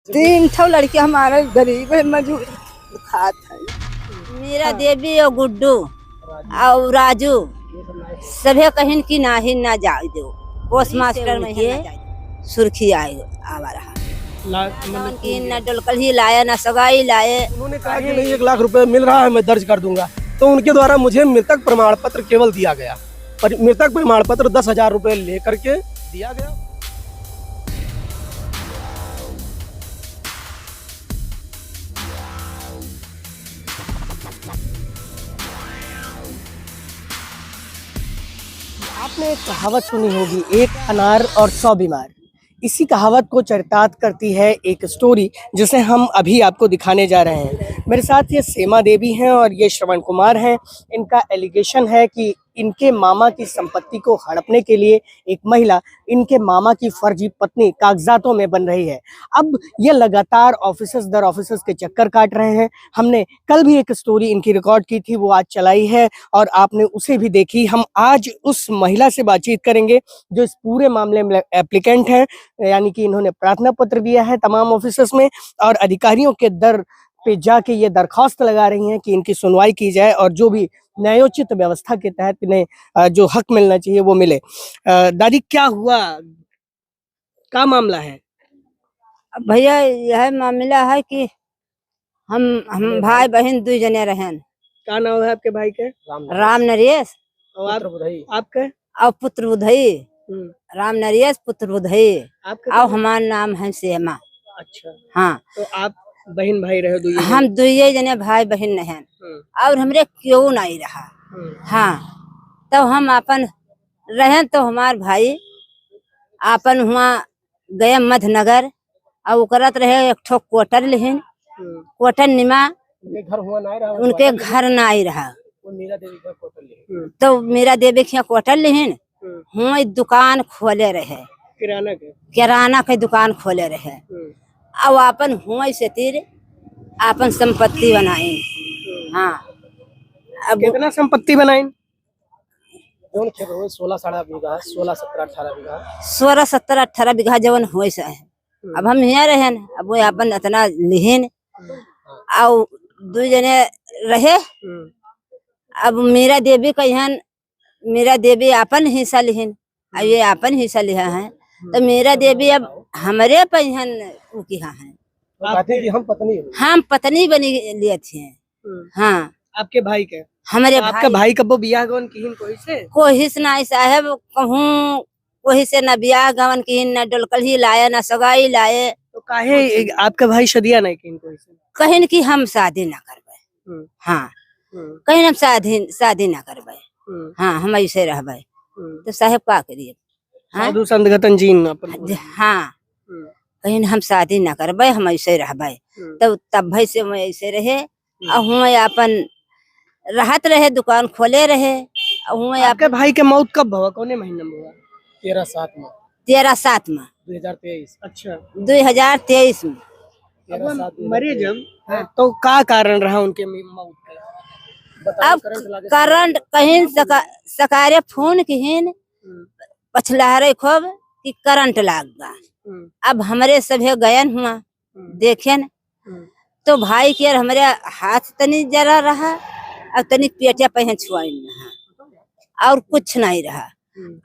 तीन ठो लड़के हमारे गरीब है, मजदूर खात है। मीरा देवी और गुड्डू और राजू सभे कहीं की नाही ना जाए दो पोस्ट मास्टर में ये सुर्खी आवा रहा कि न डोलकल ही लाया ना सगाई लाए। उन्होंने कहा कि नहीं 1 लाख रुपए मिल रहा है, मैं दर्ज कर दूंगा। तो उनके द्वारा मुझे मृतक प्रमाण पत्र केवल दिया गया, पर मृतक प्रमाण पत्र 10,000 रुपए लेकर के दिया गया। आपने एक कहावत सुनी होगी, एक अनार और 100 बीमार। इसी कहावत को चरितार्थ करती है एक स्टोरी जिसे हम अभी आपको दिखाने जा रहे हैं। मेरे साथ ये सीमा देवी हैं और ये श्रवण कुमार हैं। इनका एलिगेशन है कि इनके मामा की संपत्ति को हड़पने के लिए एक महिला इनके मामा की फर्जी पत्नी कागजातों में बन रही है। अब ये लगातार ऑफिसर्स दर ऑफिसर्स के चक्कर काट रहे हैं। हमने कल भी एक स्टोरी इनकी रिकॉर्ड की थी, वो आज चलाई है और आपने उसे भी देखी। हम आज उस महिला से बातचीत करेंगे जो इस पूरे मामले में एप्लीकेंट है, यानी कि इन्होंने प्रार्थना पत्र दिया है तमाम ऑफिसर्स में और अधिकारियों के दर पे जाके ये दरखास्त लगा रही हैं कि इनकी सुनवाई की जाए और जो भी न्यायोचित व्यवस्था के तहत इन्हें जो हक मिलना चाहिए वो मिले। दादी, क्या हुआ, क्या मामला है? अब भैया यह मामला है कि हम भाई बहन 2 जने रहन। क्या नाम है आपके भाई के? राम नरेश और आपके? और पुत्र बुधई। राम नरेश पुत्र बुधई आपका और हमारा नाम है सेमा। अच्छा, हाँ, तो आप बहन भाई रहे दो? हम 2 जने भाई बहन नहीं और हमरे क्यों नहीं रहा। हाँ, तो हम अपन रहे तो हमार भाई अपन हुआ गए मध्यनगर और करत रहे एक ठो क्वार्टर लिहिन। क्वार्टर निमा उनके घर ना आई रहा तो मीरा देवी के क्वार्टर लिहिन। हुआ दुकान खोले रहे, किराना के दुकान खोले रहे और अपन हुआ से तीर अपन संपत्ति बनाई। हाँ, अब कितना संपत्ति बनाई? 16 बीघा, 16, 17, 18 बीघा, 16, 17, 18 बीघा जवन हुए से है। अब हम यहाँ रहे, अब वो अपन इतना लिहिन और 2 जने रहे। अब मीरा देवी कहन मीरा देवी अपन हिस्सा लिहिन और ये अपन हिस्सा लिया है तो मीरा देवी अब हमारे पहिन उकिहा है। हम पत्नी बनी लिए थे। हाँ, आपके भाई के? हमारे आपका भाई कब बियाह गवन की कोई से ना साहेब कहूँ कोई से न बियाह गवन की न डोलकल ही लाए न सगाई लाए। तो काहे आपका भाई शादियां नहीं की कोई से? कहीं कि हम शादी ना करबे। हाँ, कहीं हम शादी ना करबे। हाँ, हम ऐसे रहबे तो साहेब का करिए? साधु संत गतन जीन अपन। हाँ, कहीं हम शादी ना करबे, हम ऐसे रहबे तो तब भाई से मैं ऐसे रहे और हुए अपन रहत रहे, दुकान खोले रहे। आपके भाई के मौत कब हुआ, कौन महीने में हुआ? 13/7 में। 13/7 में 2023। अच्छा, 2023 में मरे जब। हाँ, तो क्या कारण रहा उनके मौत का? अब करंट कहीं सकारे फोन कहीं पछलहरे खूब कि करंट लाग गा। अब हमारे सभे गयन हुआ देखें तो भाई के हमारे हाथ तनी जरा रहा और तनिक पेटिया पहन छुआई रहा और कुछ नहीं रहा।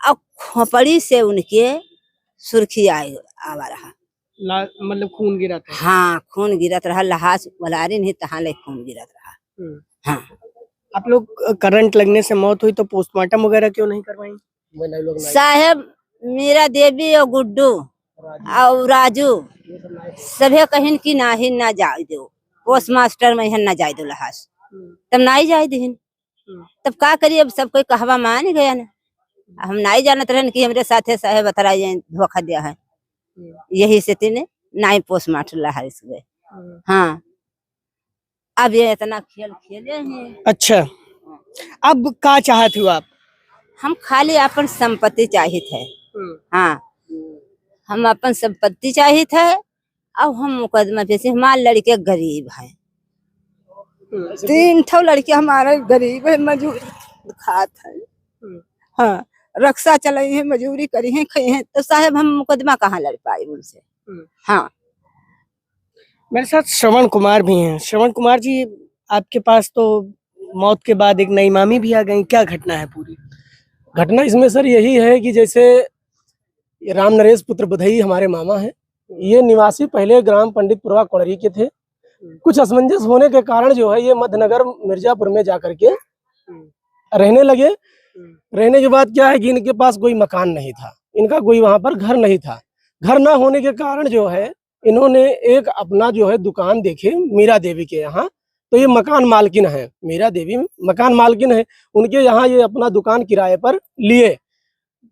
अब खोपड़ी से उनके सुर्खी आवा रहा, मतलब खून गिरत है। हाँ, खून गिरत रहा, लहास वलारी नहीं तहाँ ले खून गिरत रहा। हाँ, आप लोग करंट लगने से मौत हुई तो पोस्टमार्टम वगैरह क्यों नहीं करवाई? साहेब मीरा देवी और गुड्डू और राजू सभे कहीं की नाही ना जाए दो पोस्ट मास्टर में ना जाए दो लहास तब नहीं जाए दीन। तब का करिए, अब सब कोई कहवा मान गया ना। हम नहीं जानत रहन कि हमरे साथे साहेब बतरा धोखा दिया है, यही से तीन नाई पोस्ट मास्टर लहास गए। हाँ, अब ये इतना खेल खेले हैं। अच्छा, अब क्या चाहते हो आप? हम खाली अपन संपत्ति चाहिए थे। हाँ, हम अपन संपत्ति चाहिए थे अब हम मुकदमा पे से हमारे लड़के गरीब हैं। तीन ठो लड़के हमारे गरीब है, मजदूर खात है। हाँ, रक्षा चलाई है, मजदूरी करी है, खाई है तो साहेब हम मुकदमा कहाँ लड़ पाए उनसे। हाँ, मेरे साथ श्रवण कुमार भी हैं। श्रवण कुमार जी, आपके पास तो मौत के बाद एक नई मामी भी आ गई, क्या घटना है पूरी? घटना इसमें सर यही है कि जैसे ये राम नरेश पुत्र बुधई हमारे मामा हैं। ये निवासी पहले ग्राम पंडितपुरवा कोड़री के थे। कुछ असमंजस होने के कारण जो है ये मध्यनगर मिर्जापुर में जाकर के रहने लगे। रहने के बाद क्या है कि इनके पास कोई मकान नहीं था, इनका कोई वहां पर घर नहीं था। घर ना होने के कारण जो है इन्होंने एक अपना जो है दुकान देखे मीरा देवी के यहाँ। तो ये मकान मालकिन है, मीरा देवी मकान मालकिन है, उनके यहाँ ये अपना दुकान किराए पर लिए।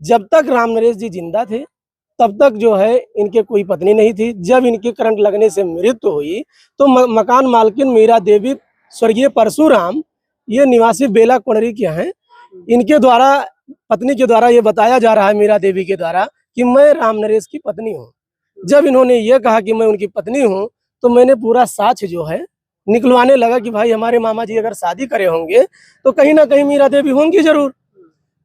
जब तक राम नरेश जी जिंदा थे तब तक जो है इनके कोई पत्नी नहीं थी। जब इनके करंट लगने से मृत्यु हुई तो मकान मालकिन मीरा देवी स्वर्गीय परशुराम ये निवासी बेला कोड़री के हैं। इनके द्वारा पत्नी के द्वारा ये बताया जा रहा है मीरा देवी के द्वारा कि मैं राम नरेश की पत्नी हूँ। जब इन्होंने ये कहा कि मैं उनकी पत्नी हूँ तो मैंने पूरा साक्ष्य जो है निकलवाने लगा कि भाई हमारे मामा जी अगर शादी करे होंगे तो कहीं ना कहीं मीरा देवी होंगी जरूर।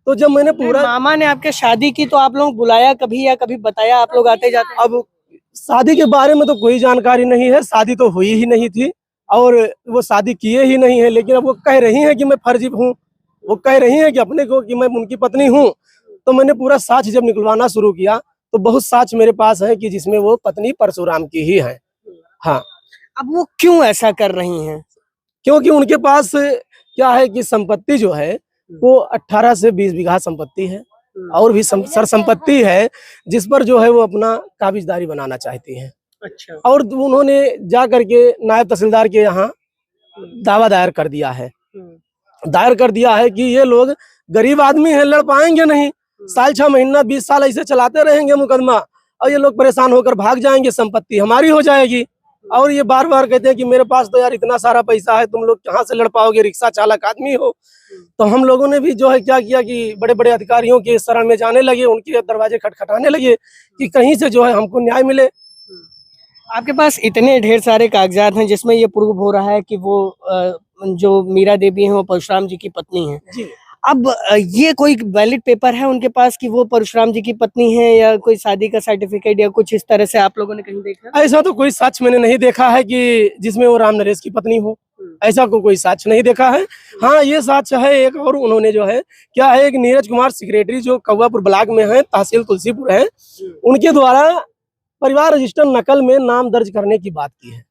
तो जब मैंने पूरा मामा ने आपके शादी की तो आप लोग बुलाया कभी या कभी बताया आप लोग आते जाते? अब शादी के बारे में तो कोई जानकारी नहीं है, शादी तो हुई ही नहीं थी और वो शादी किए ही नहीं है। लेकिन अब वो कह रही हैं कि मैं फर्जी हूँ, वो कह रही हैं कि अपने को कि मैं उनकी पत्नी हूँ। तो मैंने पूरा साक्ष्य जब निकलवाना शुरू किया तो बहुत साक्ष्य मेरे पास है कि जिसमें वो पत्नी परशुराम की ही है। हाँ, अब वो क्यों ऐसा कर रही हैं? क्योंकि उनके पास क्या है कि संपत्ति जो है वो 18 से 20 बीघा संपत्ति है और भी सर संपत्ति है जिस पर जो है वो अपना काबिजदारी बनाना चाहती हैं। अच्छा। और उन्होंने जा करके नायब तहसीलदार के यहाँ दावा दायर कर दिया है। दायर कर दिया है कि ये लोग गरीब आदमी हैं, लड़ पाएंगे नहीं, साल 6 महीना 20 साल ऐसे चलाते रहेंगे मुकदमा और ये लोग परेशान होकर भाग जाएंगे, संपत्ति हमारी हो जाएगी। और ये बार बार कहते हैं कि मेरे पास तो यार इतना सारा पैसा है, तुम लोग कहाँ से लड़ पाओगे, रिक्शा चालक आदमी हो। तो हम लोगों ने भी जो है क्या किया कि बड़े बड़े अधिकारियों के शरण में जाने लगे, उनके दरवाजे खटखटाने लगे कि कहीं से जो है हमको न्याय मिले। आपके पास इतने ढेर सारे कागजात हैं जिसमें ये प्रूव हो रहा है कि वो जो मीरा देवी हैं वो परशुराम जी की पत्नी हैं। जी। अब ये कोई वैलिड पेपर है उनके पास कि वो परशुराम जी की पत्नी है या कोई शादी का सर्टिफिकेट या कुछ इस तरह से आप लोगों ने कहीं देखा? ऐसा तो कोई साक्ष्य मैंने नहीं देखा है कि जिसमें वो राम नरेश की पत्नी हो, ऐसा कोई साक्ष्य नहीं देखा है। हाँ, ये साक्ष्य है एक और, उन्होंने जो है क्या है एक नीरज कुमार सेक्रेटरी जो कौवापुर ब्लॉक में है, तहसील तुलसीपुर है, उनके द्वारा परिवार रजिस्टर नकल में नाम दर्ज करने की बात की है।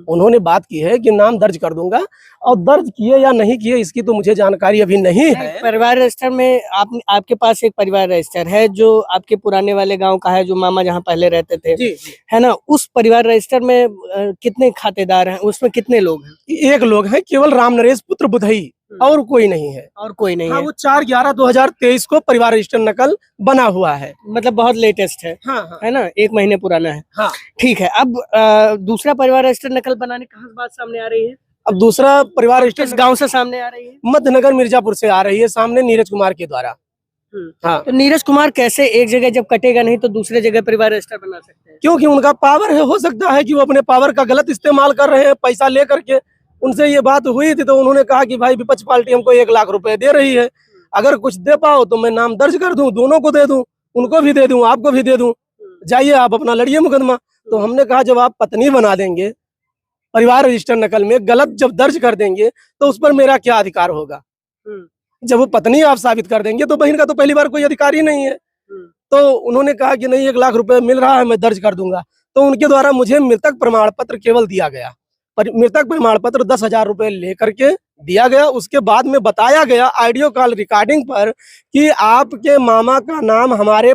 उन्होंने बात की है कि नाम दर्ज कर दूंगा, और दर्ज किए या नहीं किए इसकी तो मुझे जानकारी अभी नहीं है। परिवार रजिस्टर में आपके पास एक परिवार रजिस्टर है जो आपके पुराने वाले गांव का है, जो मामा जहां पहले रहते थे, जी। है ना? उस परिवार रजिस्टर में कितने खातेदार हैं, उसमें कितने लोग हैं? एक लोग हैं, केवल राम नरेश पुत्र बुधई, और कोई नहीं है। और कोई नहीं हाँ, है। वो 4/11/2023 को परिवार रजिस्टर नकल बना हुआ है। मतलब बहुत लेटेस्ट है। हाँ, है ना, 1 महीने पुराना है। हाँ। ठीक है। अब दूसरा परिवार रजिस्टर नकल बनाने कहाँ से बात सामने आ रही है? अब दूसरा परिवार किस रजिस्टर गांव से सामने आ रही है? मध्यनगर मिर्जापुर से आ रही है, सामने नीरज कुमार के द्वारा। हाँ, तो नीरज कुमार कैसे एक जगह जब कटेगा नहीं तो दूसरे जगह परिवार रजिस्टर बना सकते हैं? क्योंकि उनका पावर है, हो सकता है कि वो अपने पावर का गलत इस्तेमाल कर रहे हैं। पैसा ले करके उनसे ये बात हुई थी तो उन्होंने कहा कि भाई विपक्ष पार्टी हमको 1 लाख रुपए दे रही है, अगर कुछ दे पाओ तो मैं नाम दर्ज कर दूं, दोनों को दे दूं, उनको भी दे दूं, आपको भी दे दूं, जाइए आप अपना लड़िए मुकदमा। तो हमने कहा जब आप पत्नी बना देंगे, परिवार रजिस्टर नकल में गलत जब दर्ज कर देंगे तो उस पर मेरा क्या अधिकार होगा? जब वो पत्नी आप साबित कर देंगे तो बहन का तो पहली बार कोई अधिकार ही नहीं है। तो उन्होंने कहा कि नहीं 1 लाख रुपए मिल रहा है, मैं दर्ज कर दूंगा। तो उनके द्वारा मुझे मृतक प्रमाण पत्र केवल दिया गया, मृतक प्रमाण पत्र 10,000 रुपए लेकर के दिया गया। उसके बाद में बताया गया ऑडियो कॉल रिकॉर्डिंग पर कि आपके मामा का नाम हमारे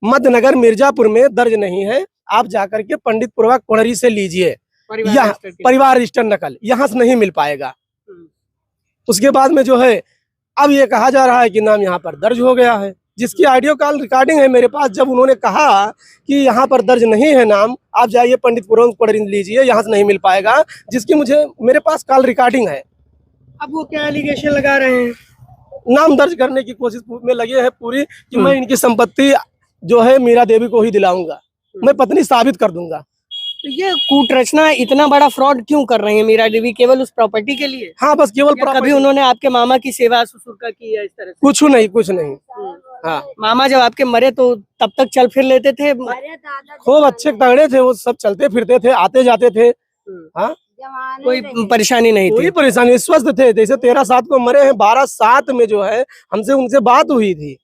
मध्यनगर मिर्जापुर में दर्ज नहीं है, आप जाकर के पंडितपुरवा कोड़री से लीजिए, परिवार रजिस्टर नकल यहाँ से नहीं मिल पाएगा। उसके बाद में जो है अब ये कहा जा रहा है कि नाम यहाँ पर दर्ज हो गया है, जिसकी ऑडियो कॉल रिकॉर्डिंग है मेरे पास। जब उन्होंने कहा कि यहाँ पर दर्ज नहीं है नाम, आप जाइए पंडितपुरवा कोड़री लीजिए, यहाँ से नहीं मिल पाएगा, जिसकी मेरे पास कॉल रिकॉर्डिंग है। अब वो क्या एलिगेशन लगा रहे हैं? नाम दर्ज करने की कोशिश में लगे हैं पूरी कि मैं इनकी संपत्ति जो है मीरा देवी को ही दिलाऊंगा, मैं पत्नी साबित कर दूंगा। तो ये कूटरचना, इतना बड़ा फ्रॉड क्यों कर रहे हैं मीरा देवी? केवल उस प्रॉपर्टी के लिए? हाँ, बस केवल कभी उन्होंने आपके मामा की सेवा ससुर का की है इस तरह से? कुछ नहीं। हाँ मामा जब आपके मरे तो तब तक चल फिर लेते थे? खूब अच्छे तगड़े थे वो, सब चलते फिरते थे, आते जाते थे। हाँ कोई परेशानी नहीं कोई थी? परेशानी, स्वस्थ थे। जैसे 13/7 को मरे हैं, 12/7 में जो है हमसे उनसे बात हुई थी।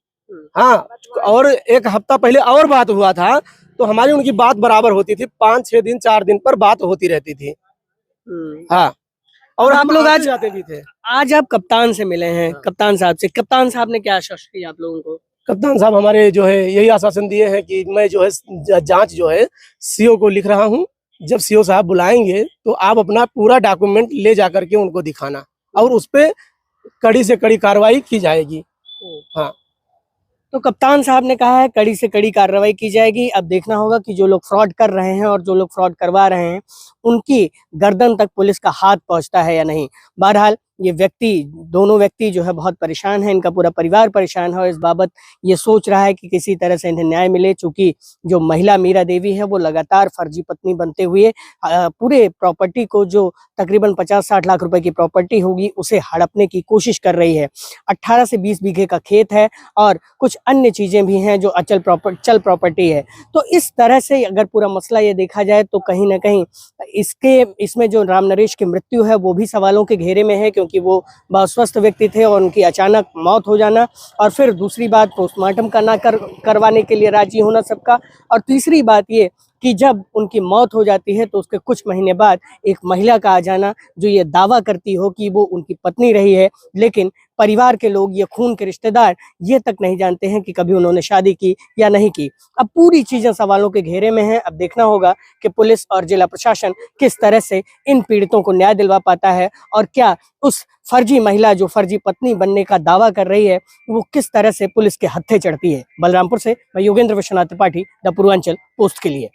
हाँ, और एक हफ्ता पहले और बात हुआ था, तो हमारी उनकी बात बराबर होती थी। 5-6 दिन 4 दिन पर बात होती रहती थी। हाँ, और अब आप हम लोग आते आज जाते भी थे। आज आप कप्तान से मिले हैं, कप्तान साहब से। कप्तान साहब ने क्या आश्वासन दिया आप लोगों को? कप्तान साहब हमारे जो है यही आश्वासन दिए हैं कि मैं जो है जांच जो है सीओ को लिख रहा हूँ। जब सीओ साहब बुलाएंगे तो आप अपना पूरा डॉक्यूमेंट ले जा करके उनको दिखाना, और उस पे कड़ी से कड़ी कार्रवाई की जाएगी। हाँ, तो कप्तान साहब ने कहा है कड़ी से कड़ी कार्रवाई की जाएगी। अब देखना होगा कि जो लोग फ्रॉड कर रहे हैं और जो लोग फ्रॉड करवा रहे हैं उनकी गर्दन तक पुलिस का हाथ पहुंचता है या नहीं। बहरहाल ये दोनों व्यक्ति जो है बहुत परेशान है, इनका पूरा परिवार परेशान है और इस बाबत ये सोच रहा है कि किसी तरह से इन्हें न्याय मिले। चूंकि जो महिला मीरा देवी है वो लगातार फर्जी पत्नी बनते हुए पूरे प्रॉपर्टी को, जो तकरीबन 50-60 लाख रुपए की प्रॉपर्टी होगी, उसे हड़पने की कोशिश कर रही है। 18 से 20 बीघे का खेत है और कुछ अन्य चीजें भी हैं जो चल प्रॉपर्टी है। तो इस तरह से अगर पूरा मसला ये देखा जाए तो कहीं ना कहीं इसमें जो राम नरेश की मृत्यु है वो भी सवालों के घेरे में है, क्योंकि वो बहुत स्वस्थ व्यक्ति थे और उनकी अचानक मौत हो जाना, और फिर दूसरी बात पोस्टमार्टम करवाने के लिए राजी होना सबका, और तीसरी बात ये कि जब उनकी मौत हो जाती है तो उसके कुछ महीने बाद एक महिला का आ जाना जो ये दावा करती हो कि वो उनकी पत्नी रही है, लेकिन परिवार के लोग, ये खून के रिश्तेदार, ये तक नहीं जानते हैं कि कभी उन्होंने शादी की या नहीं की। अब पूरी चीजें सवालों के घेरे में हैं। अब देखना होगा कि पुलिस और जिला प्रशासन किस तरह से इन पीड़ितों को न्याय दिलवा पाता है, और क्या उस फर्जी महिला जो फर्जी पत्नी बनने का दावा कर रही है वो किस तरह से पुलिस के हत्थे चढ़ती है। बलरामपुर से मैं योगेंद्र विश्वनाथ त्रिपाठी, द पूर्वांचल पोस्ट के लिए।